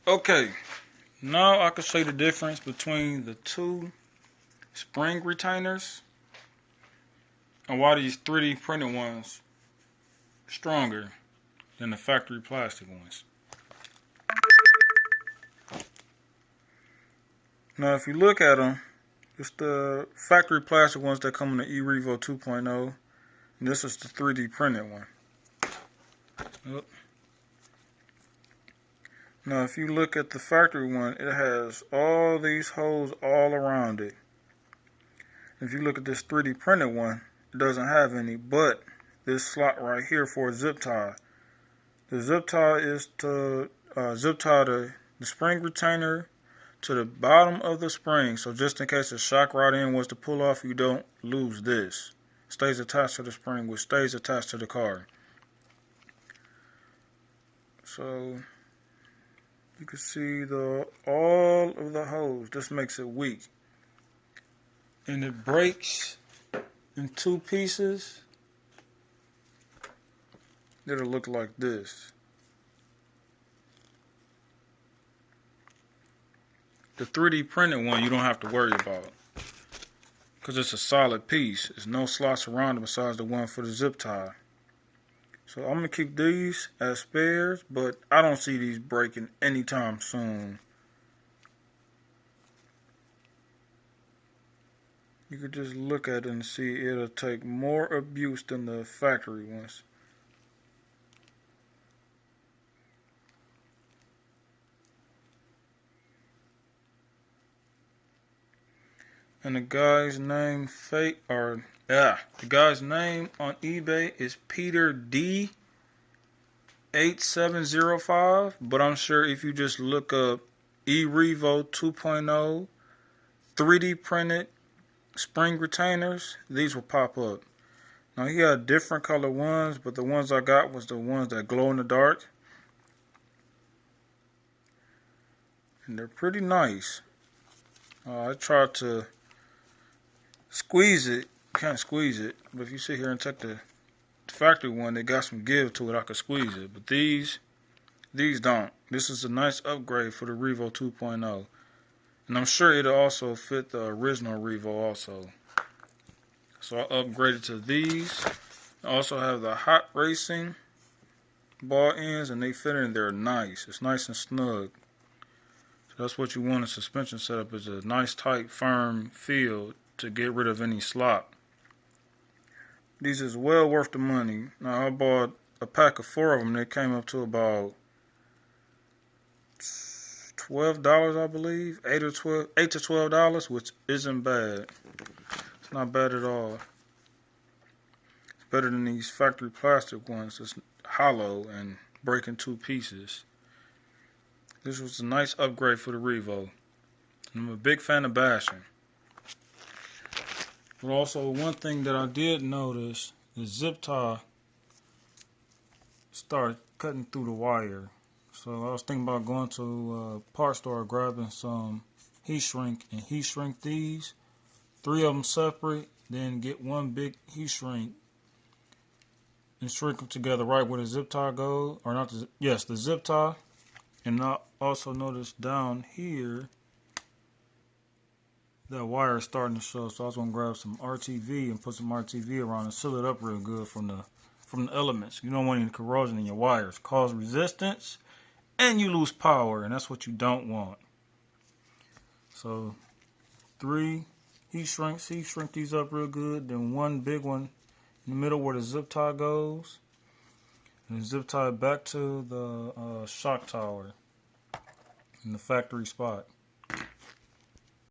Okay, now I can show you the difference between the two spring retainers and why these 3D printed ones are stronger than the factory plastic ones. Now if you look at them, it's the factory plastic ones that come in the revo 2.0, and this is the 3D printed one. Yep. Now if you look at the factory one, it has all these holes all around it. If you look at this 3D printed one, it doesn't have any, but this slot right here for a zip tie. The zip tie is to zip tie the spring retainer to the bottom of the spring, so just in case the shock rod end was to pull off, you don't lose this. It stays attached to the spring, which stays attached to the car. So you can see all of the holes. This makes it weak. And it breaks in two pieces. It'll look like this. The 3D printed one you don't have to worry about, because it's a solid piece. There's no slots around it besides the one for the zip tie. So I'm going to keep these as spares, but I don't see these breaking anytime soon. You could just look at it and see it'll take more abuse than the factory ones. And the guy's name the guy's name on eBay is Peter D 8705, but I'm sure if you just look up revo 2.0 3D printed spring retainers, these will pop up. Now he had different color ones, but the ones I got was the ones that glow in the dark, and they're pretty nice. I tried to squeeze it. You can't squeeze it, but if you sit here and take the factory one, they got some give to it. I could squeeze it, but these don't. This is a nice upgrade for the Revo 2.0, and I'm sure it'll also fit the original Revo also. So I upgraded to these. I also have the hot racing ball ends, and they fit in there nice. It's nice and snug. So that's what you want in suspension setup, is a nice tight firm feel to get rid of any slop. These is well worth the money. Now I bought a pack of 4 of them. They came up to about $12, I believe, $8 to $12, which isn't bad. It's not bad at all. It's better than these factory plastic ones that's hollow and break in two pieces. This was a nice upgrade for the Revo. I'm a big fan of bashing. But also, one thing that I did notice, the zip tie started cutting through the wire. So I was thinking about going to a parts store, grabbing some heat shrink, and heat shrink these, 3 of them separate, then get one big heat shrink and shrink them together right where the zip tie goes, or not the zip tie. And I also noticed down here that wire is starting to show, so I was gonna grab some RTV and put some RTV around and seal it up real good from the elements. You don't want any corrosion in your wires. Cause resistance, and you lose power, and that's what you don't want. So 3 heat shrinks. Heat shrink these up real good. Then one big one in the middle where the zip tie goes, and then zip tie back to the shock tower in the factory spot.